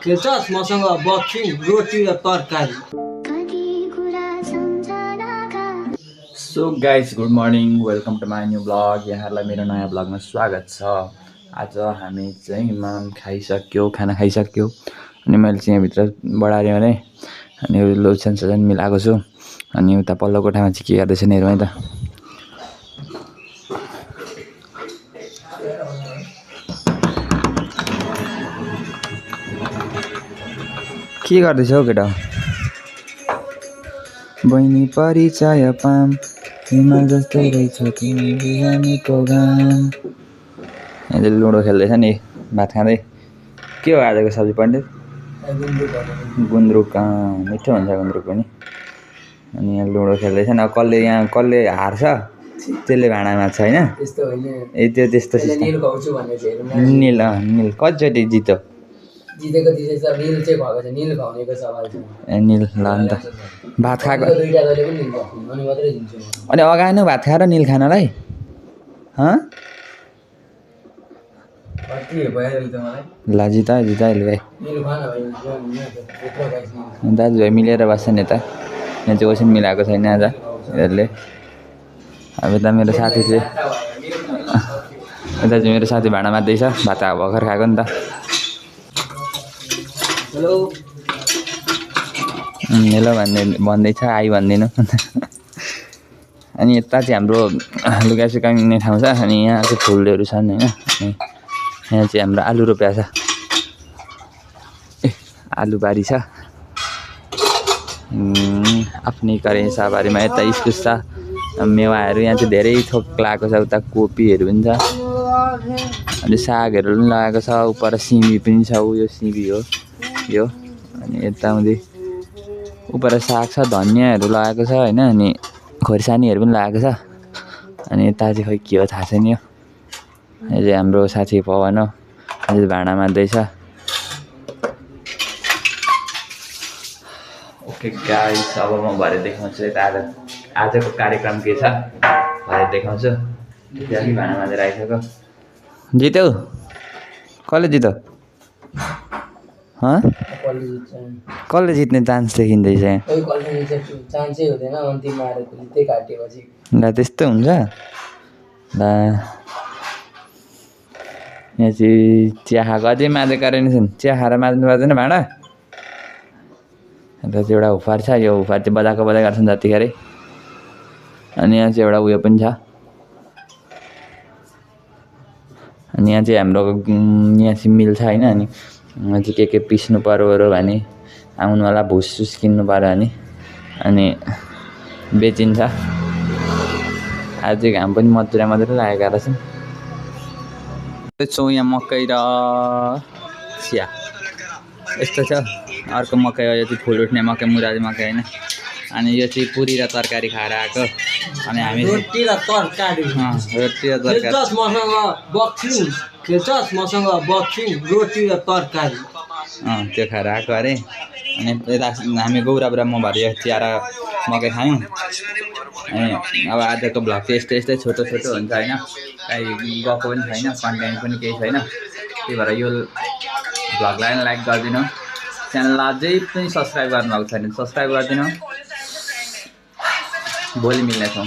खेल्छस् मसँग बक्सिङ रोटी र तरकारी। So guys good morning, welcome to my new blog. यहाँहरूलाई मेरो नयाँ ब्लगमा स्वागत छ। आज हामी चाहिँ खाइसक्यो, खाना खाइसक्यो अनि मैले चाहिँ यहाँभित्र बढारेँ भने अनि लोसन सोसन मिलाएको छु। अनि उता पल्लो कोठामा चाहिँ के गर्दैछ नि हेरौँ है त। के गर्दैछ हौ केटा? बहिनी परिचय पाम हिमाल जस्तै रहेछ तिमी बिहानीको घाम। अहिले लुडो खेल्दैछ नि भात खाँदै। के हो आजको सब्जी पण्डित? गुन्द्रुक। मिठो हुन्छ गुन्द्रुक पनि। अनि यहाँ लुडो खेल्दैछ नि। अब कसले हार्छ त्यसले भाँडा माझ्छ होइन? ए त्यो त्यस्तो सिस्टम। निल कतिचोटि जित्यो? जितेको जितेछ, निल चाहिँ भएको छ, निल खुवाउनेको सवाल छ। ए निल ल अन्त भात खाएको दुईटा जले पनि निल अनि मात्रै जिन्छु म। अनि अगाएन भात खाएर निल खानलाई कति भइहाल्यो त मलाई। ल जिताइहाल्यो भाइ। निल खान भाइ यत्रो गाइस निल। दाजुभाइ मिलेर बस्छ नि त। यहाँ चाहिँ ओसन मिलाएको छैन आज यिनीहरूले। अब यता मेरो साथी चाहिँ यता चाहिँ मेरो साथी भाँडा माझ्दैछ। भात भर्खर खाएको नि त। हेलो हेलो भन्दैछ, आई भन्दिनँ। अनि यता चाहिँ हाम्रो लुगा सुकाउने ठाउँ छ। अनि यहाँ चाहिँ फुलहरू छन् होइन। अनि यहाँ चाहिँ हाम्रो आलु रोप्या छ। ए आलु बारी छ आफ्नै करेसाबारीमा। यता इस्कुस छ, मेवाहरू यहाँ चाहिँ धेरै थोक लगाएको छ। उता कोपीहरू पनि छ अनि सागहरू पनि लगाएको छ। उपर सिमी पनि छ, यो सिमी हो यो। अनि यताउँदै उपर साग छ, धनियाँहरू लगाएको छ होइन। अनि खोर्सानीहरू पनि लगाएको छ। अनि यता चाहिँ खोइ के हो थाहा छैन। यो चाहिँ हाम्रो साथी पवन हो, अहिले भाँडा माझ्दैछ। ओके गाइस, अब म भरे देखाउँछु यता आजको कार्यक्रम के छ भरे देखाउँछु। त्यहाँदेखि भाँडा माझेर आइसक्यो। जित्यौ? कसले जित्यो? कसले जित्ने चान्स देखिँदैछ यहाँ? चान्सै हुँदैन, अन्तिममा आएर जित्दै काटेपछि। ल त्यस्तो हुन्छ ल। यहाँ चाहिँ चिया खाएको अझै माझेका रहेनछन्। चिया खाएर माझ्नु पर्दैन भाँडा। अन्त चाहिँ एउटा हुफार छ, यो हुफार चाहिँ बजाएको गर्छन् जतिखेरै। अनि यहाँ चाहिँ एउटा उयो पनि छ। अनि यहाँ चाहिँ हाम्रो यहाँ चाहिँ मिल छ होइन। अनि यहाँ चाहिँ के पिस्नु पऱ्यो भने आउनुवाला भुससुस किन्नु पऱ्यो भने अनि बेचिन्छ। आज चाहिँ घाम पनि मधुरा लागेका रहेछन्। यहाँ मकै र चिया यस्तो छ। अर्को मकै हो, यो चाहिँ फुल उठ्ने मकै, मुरारी मकै होइन। अनि यो चाहिँ पुरी र तरकारी खाएर आएको। अनि हामी रोटी र तरकारी। रोटी र तरकारी। खेल्छस् मसँग बक्सिङ, खेल्छस् मसँग बक्सिङ रोटी र तरकारी। त्यो खाएर आएको अरे। अनि यता हामी गौराबुरा म भएर चिया र मकै खायौँ। अनि अब आजको भ्लग चाहिँ यस्तै छोटो हुन्छ होइन। कहीँ गएको पनि छैन, कन्टेन्ट पनि केही छैन। त्यही भएर यो भ्लगलाई लाइक गरिदिनु। च्यानललाई अझै पनि सब्सक्राइब गर्नुभएको छैन, सब्सक्राइब गरिदिनु। भोलि मिल्नेछौँ।